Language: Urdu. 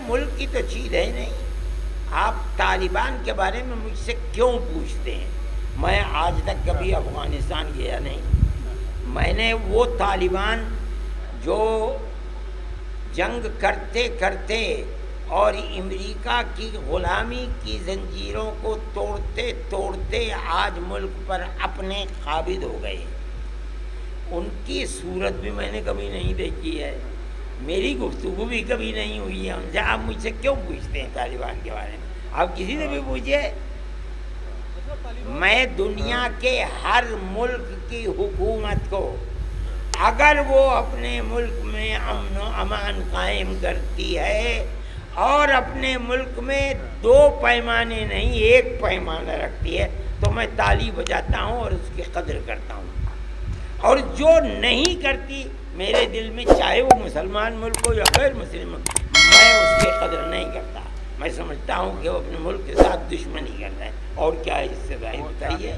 ملک کی تو چیز ہے نہیں. آپ طالبان کے بارے میں مجھ سے کیوں پوچھتے ہیں؟ میں آج تک کبھی افغانستان گیا نہیں. میں نے وہ طالبان جو جنگ کرتے کرتے اور امریکہ کی غلامی کی زنجیروں کو توڑتے توڑتے آج ملک پر اپنے قابض ہو گئے، ان کی صورت بھی میں نے کبھی نہیں دیکھی ہے. میری گفتگو بھی کبھی نہیں ہوئی ہے ان سے. آپ مجھ سے کیوں پوچھتے ہیں طالبان کے بارے میں؟ آپ کسی سے بھی پوچھئے. میں دنیا کے ہر ملک کی حکومت کو اگر وہ اپنے ملک میں امن و امان قائم کرتی ہے اور اپنے ملک میں 2 پیمانے نہیں 1 پیمانہ رکھتی ہے تو میں تالی بجاتا ہوں اور اس کی قدر کرتا ہوں. اور جو نہیں کرتی میرے دل میں، چاہے وہ مسلمان ملک ہو یا غیر مسلم ملک، میں اس کی قدر نہیں کرتا. میں سمجھتا ہوں کہ وہ اپنے ملک کے ساتھ دشمنی کرتا ہے. اور کیا ہے اس سے ظاہر بتائیے.